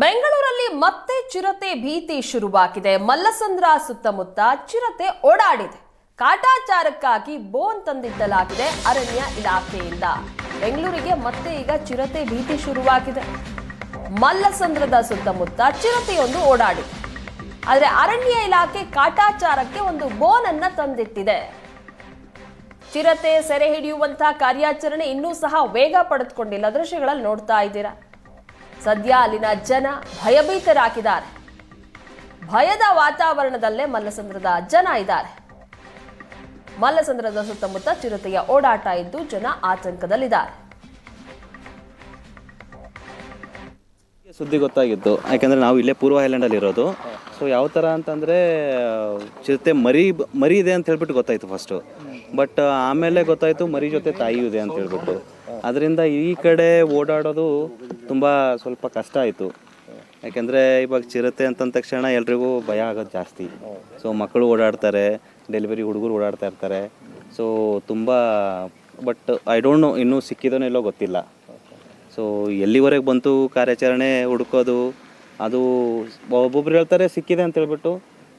ಬೆಂಗಳೂರಲ್ಲಿ ಮತ್ತೆ ಚಿರತೆ ಭೀತಿ ಶುರುವಾಗಿದೆ. ಮಲ್ಲಸಂದ್ರ ಸುತ್ತಮುತ್ತ ಚಿರತೆ ಓಡಾಡಿದೆ. ಕಾಟಾಚಾರಕ್ಕಾಗಿ ಬೋನ್ ತಂದಿದ್ದಲಾಗಿದೆ ಅರಣ್ಯ ಇಲಾಖೆಯಿಂದ. ಬೆಂಗಳೂರಿಗೆ ಮತ್ತೆ ಈಗ ಚಿರತೆ ಭೀತಿ ಶುರುವಾಗಿದೆ. ಮಲ್ಲಸಂದ್ರದ ಸುತ್ತಮುತ್ತ ಚಿರತೆಯೊಂದು ಓಡಾಡಿದೆ. ಆದರೆ ಅರಣ್ಯ ಇಲಾಖೆ ಕಾಟಾಚಾರಕ್ಕೆ ಒಂದು ಬೋನ್ ಅನ್ನ ತಂದಿಟ್ಟಿದೆ. ಚಿರತೆ ಸೆರೆ ಹಿಡಿಯುವಂತಹ ಕಾರ್ಯಾಚರಣೆ ಇನ್ನೂ ಸಹ ವೇಗ ಪಡೆದುಕೊಂಡಿಲ್ಲ. ದೃಶ್ಯಗಳಲ್ಲಿ ನೋಡ್ತಾ ಇದ್ದೀರಾ. ಸದ್ಯ ಅಲ್ಲಿನ ಜನ ಭಯಭೀತರಾಗಿದ್ದಾರೆ. ಭಯದ ವಾತಾವರಣದಲ್ಲೇ ಮಲ್ಲಸಂದ್ರದ ಜನ ಇದ್ದಾರೆ. ಮಲ್ಲಸಂದ್ರದ ಸುತ್ತಮುತ್ತ ಚಿರತೆಯ ಓಡಾಟ ಇದ್ದು ಜನ ಆತಂಕದಲ್ಲಿದ್ದಾರೆ. ಸುದ್ದಿ ಗೊತ್ತಾಗಿತ್ತು, ಯಾಕೆಂದರೆ ನಾವು ಇಲ್ಲೇ ಪೂರ್ವ ಐಲ್ಯಾಂಡಲ್ಲಿ ಇರೋದು. ಸೊ ಯಾವ ಥರ ಅಂತಂದರೆ ಚಿರತೆ ಮರಿ ಇದೆ ಅಂತ ಹೇಳ್ಬಿಟ್ಟು ಗೊತ್ತಾಯಿತು ಫಸ್ಟು. ಬಟ್ ಆಮೇಲೆ ಗೊತ್ತಾಯಿತು ಮರಿ ಜೊತೆ ತಾಯಿ ಇದೆ ಅಂತ ಹೇಳ್ಬಿಟ್ಟು. ಅದರಿಂದ ಈ ಕಡೆ ಓಡಾಡೋದು ತುಂಬ ಸ್ವಲ್ಪ ಕಷ್ಟ ಆಯಿತು. ಯಾಕೆಂದರೆ ಇವಾಗ ಚಿರತೆ ಅಂತಂದ ತಕ್ಷಣ ಎಲ್ರಿಗೂ ಭಯ ಆಗೋದು ಜಾಸ್ತಿ. ಸೊ ಮಕ್ಕಳು ಓಡಾಡ್ತಾರೆ, ಡೆಲಿವರಿ ಹುಡುಗರು ಓಡಾಡ್ತಾ ಇರ್ತಾರೆ. ಸೊ ತುಂಬ ಬಟ್ ಐ ಡೋಂಟ್ ನೋ ಇನ್ನೂ ಸಿಕ್ಕಿದನೋ ಇಲ್ಲೋ ಗೊತ್ತಿಲ್ಲ. ಸೊ ಎಲ್ಲಿವರೆಗೆ ಬಂತು ಕಾರ್ಯಾಚರಣೆ ಹುಡುಕೋದು, ಅದು ಒಬ್ಬೊಬ್ರು ಹೇಳ್ತಾರೆ ಸಿಕ್ಕಿದೆ ಅಂತ ಹೇಳ್ಬಿಟ್ಟು,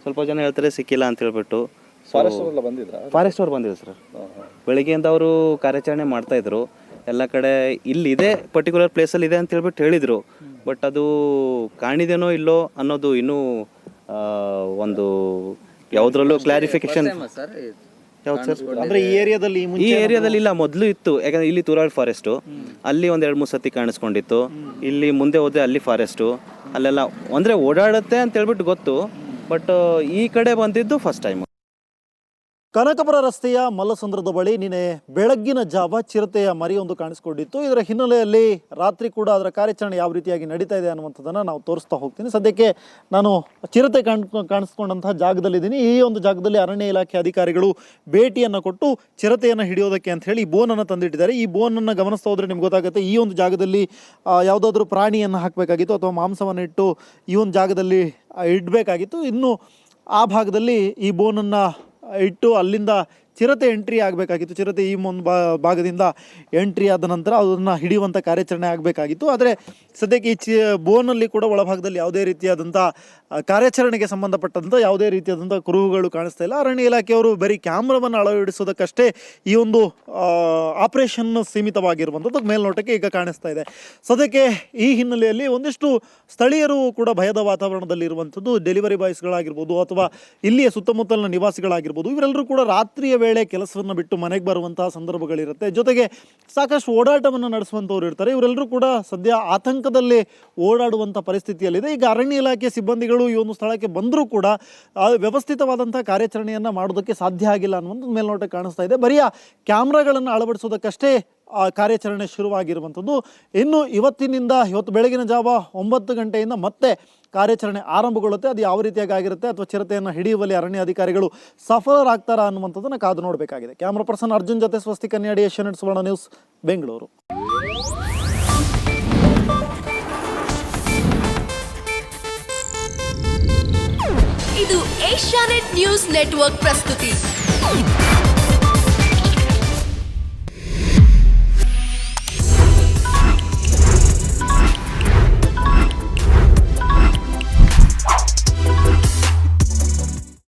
ಸ್ವಲ್ಪ ಜನ ಹೇಳ್ತಾರೆ ಸಿಕ್ಕಿಲ್ಲ ಅಂತ ಹೇಳ್ಬಿಟ್ಟು. ಫಾರೆಸ್ಟ್ ಅವ್ರು ಬಂದಿದ್ರು ಸರ್. ಬೆಳಿಗ್ಗೆಯಿಂದ ಅವರು ಕಾರ್ಯಾಚರಣೆ ಮಾಡ್ತಾಯಿದ್ರು. ಎಲ್ಲ ಕಡೆ ಇಲ್ಲಿದೆ, ಪರ್ಟಿಕ್ಯುಲರ್ ಪ್ಲೇಸಲ್ಲಿ ಇದೆ ಅಂತ ಹೇಳ್ಬಿಟ್ಟು ಹೇಳಿದರು. ಬಟ್ ಅದು ಕಾಣಿದೇನೋ ಇಲ್ಲೋ ಅನ್ನೋದು ಇನ್ನೂ ಒಂದು ಯಾವುದ್ರಲ್ಲೂ ಕ್ಲಾರಿಫಿಕೇಶನ್. ಯಾವ್ದು ಸರ್? ಅಂದ್ರೆ ಈ ಏರಿಯಾದಲ್ಲಿ ಇಲ್ಲ, ಮೊದಲು ಇತ್ತು. ಯಾಕಂದ್ರೆ ಇಲ್ಲಿ ತೂರಾಳ್ ಫಾರೆಸ್ಟು, ಅಲ್ಲಿ ಒಂದು 2-3 ಸತಿ ಕಾಣಿಸ್ಕೊಂಡಿತ್ತು. ಇಲ್ಲಿ ಮುಂದೆ ಹೋದ್ರೆ ಅಲ್ಲಿ ಫಾರೆಸ್ಟು, ಅಲ್ಲೆಲ್ಲ ಅಂದರೆ ಓಡಾಡುತ್ತೆ ಅಂತ ಹೇಳ್ಬಿಟ್ಟು ಗೊತ್ತು. ಬಟ್ ಈ ಕಡೆ ಬಂದಿದ್ದು ಫಸ್ಟ್ ಟೈಮ್. ಕನಕಪುರ ರಸ್ತೆಯ ಮಲ್ಲಸಂದ್ರದ ಬಳಿ ನಿನ್ನೆ ಬೆಳಗ್ಗಿನ ಜಾವ ಚಿರತೆಯ ಮರಿಯೊಂದು ಕಾಣಿಸ್ಕೊಂಡಿತ್ತು. ಇದರ ಹಿನ್ನೆಲೆಯಲ್ಲಿ ರಾತ್ರಿ ಕೂಡ ಅದರ ಕಾರ್ಯಾಚರಣೆ ಯಾವ ರೀತಿಯಾಗಿ ನಡೀತಾ ಇದೆ ಅನ್ನುವಂಥದ್ದನ್ನು ನಾವು ತೋರಿಸ್ತಾ ಹೋಗ್ತೀನಿ. ಸದ್ಯಕ್ಕೆ ನಾನು ಚಿರತೆ ಕಾಣಿಸ್ಕೊಂಡಂತಹ ಜಾಗದಲ್ಲಿದ್ದೀನಿ. ಈ ಒಂದು ಜಾಗದಲ್ಲಿ ಅರಣ್ಯ ಇಲಾಖೆ ಅಧಿಕಾರಿಗಳು ಭೇಟಿಯನ್ನು ಕೊಟ್ಟು ಚಿರತೆಯನ್ನು ಹಿಡಿಯೋದಕ್ಕೆ ಅಂತ ಹೇಳಿ ಬೋನನ್ನು ತಂದಿಟ್ಟಿದ್ದಾರೆ. ಈ ಬೋನನ್ನು ಗಮನಿಸ್ತಾ ಹೋದರೆ ನಿಮ್ಗೆ ಗೊತ್ತಾಗುತ್ತೆ, ಈ ಒಂದು ಜಾಗದಲ್ಲಿ ಯಾವುದಾದ್ರೂ ಪ್ರಾಣಿಯನ್ನು ಹಾಕಬೇಕಾಗಿತ್ತು ಅಥವಾ ಮಾಂಸವನ್ನು ಇಟ್ಟು ಈ ಒಂದು ಜಾಗದಲ್ಲಿ ಇಡಬೇಕಾಗಿತ್ತು. ಇನ್ನು ಆ ಭಾಗದಲ್ಲಿ ಈ ಬೋನನ್ನು ಇಟ್ಟು ಅಲ್ಲಿಂದ ಚಿರತೆ ಎಂಟ್ರಿ ಆಗಬೇಕಾಗಿತ್ತು. ಚಿರತೆ ಈ ಒಂದು ಭಾಗದಿಂದ ಎಂಟ್ರಿ ಆದ ನಂತರ ಅದನ್ನು ಹಿಡಿಯುವಂಥ ಕಾರ್ಯಾಚರಣೆ ಆಗಬೇಕಾಗಿತ್ತು. ಆದರೆ ಸದ್ಯಕ್ಕೆ ಈ ಬೋನಲ್ಲಿ ಕೂಡ ಒಳಭಾಗದಲ್ಲಿ ಯಾವುದೇ ರೀತಿಯಾದಂಥ ಕಾರ್ಯಾಚರಣೆಗೆ ಸಂಬಂಧಪಟ್ಟಂಥ ಯಾವುದೇ ರೀತಿಯಾದಂಥ ಕುರುಹುಗಳು ಕಾಣಿಸ್ತಾ ಇಲ್ಲ. ಅರಣ್ಯ ಇಲಾಖೆಯವರು ಬರೀ ಕ್ಯಾಮ್ರಾವನ್ನು ಅಳವಡಿಸೋದಕ್ಕಷ್ಟೇ ಈ ಒಂದು ಆಪರೇಷನ್ ಸೀಮಿತವಾಗಿರುವಂಥದ್ದು ಮೇಲ್ನೋಟಕ್ಕೆ ಈಗ ಕಾಣಿಸ್ತಾ ಇದೆ. ಸದ್ಯಕ್ಕೆ ಈ ಹಿನ್ನೆಲೆಯಲ್ಲಿ ಒಂದಿಷ್ಟು ಸ್ಥಳೀಯರು ಕೂಡ ಭಯದ ವಾತಾವರಣದಲ್ಲಿ ಇರುವಂಥದ್ದು. ಡೆಲಿವರಿ ಬಾಯ್ಸ್ಗಳಾಗಿರ್ಬೋದು ಅಥವಾ ಇಲ್ಲಿಯ ಸುತ್ತಮುತ್ತಲಿನ ನಿವಾಸಿಗಳಾಗಿರ್ಬೋದು, ಇವರೆಲ್ಲರೂ ಕೂಡ ರಾತ್ರಿಯ ವೇಳೆ ಕೆಲಸವನ್ನು ಬಿಟ್ಟು ಮನೆಗೆ ಬರುವಂತಹ ಸಂದರ್ಭಗಳಿರುತ್ತೆ. ಜೊತೆಗೆ ಸಾಕಷ್ಟು ಓಡಾಟವನ್ನು ನಡೆಸುವಂಥವ್ರು ಇರ್ತಾರೆ. ಇವರೆಲ್ಲರೂ ಕೂಡ ಸದ್ಯ ಆತಂಕದಲ್ಲಿ ಓಡಾಡುವಂಥ ಪರಿಸ್ಥಿತಿಯಲ್ಲಿದೆ. ಈಗ ಅರಣ್ಯ ಇಲಾಖೆ ಸಿಬ್ಬಂದಿಗಳು ಈ ಒಂದು ಸ್ಥಳಕ್ಕೆ ಬಂದರೂ ಕೂಡ ವ್ಯವಸ್ಥಿತವಾದಂಥ ಕಾರ್ಯಾಚರಣೆಯನ್ನು ಮಾಡೋದಕ್ಕೆ ಸಾಧ್ಯ ಆಗಿಲ್ಲ ಅನ್ನುವಂಥದ್ದು ಮೇಲ್ನೋಟಕ್ಕೆ ಕಾಣಿಸ್ತಾ ಇದೆ. ಬರೀ ಕ್ಯಾಮ್ರಾಗಳನ್ನು ಅಳವಡಿಸೋದಕ್ಕಷ್ಟೇ ಕಾರ್ಯಾಚರಣೆ ಶುರುವಾಗಿರುವಂಥದ್ದು. ಇನ್ನು ಇವತ್ತು ಬೆಳಗಿನ ಜಾವ 9 ಗಂಟೆಯಿಂದ ಮತ್ತೆ ಕಾರ್ಯಾಚರಣೆ ಆರಂಭಗೊಳ್ಳುತ್ತೆ. ಅದು ಯಾವ ರೀತಿಯಾಗಿ ಆಗಿರುತ್ತೆ ಅಥವಾ ಚಿರತೆಯನ್ನು ಹಿಡಿಯುವಲ್ಲಿ ಅರಣ್ಯ ಅಧಿಕಾರಿಗಳು ಸಫಲರಾಗ್ತಾರಾ ಅನ್ನುವಂಥದ್ದನ್ನು ಕಾದು ನೋಡಬೇಕಾಗಿದೆ. ಕ್ಯಾಮ್ರಾ ಪರ್ಸನ್ ಅರ್ಜುನ್ ಜೊತೆ ಸ್ವಸ್ತಿ ಕನ್ಯಾಡಿ, ಏಷ್ಯಾನೆಟ್ ಸುವರ್ಣ ನ್ಯೂಸ್, ಬೆಂಗಳೂರು. ಇದು ಏಷ್ಯಾನೆಟ್ ನ್ಯೂಸ್ ನೆಟ್ವರ್ಕ್ ಪ್ರಸ್ತುತಿ.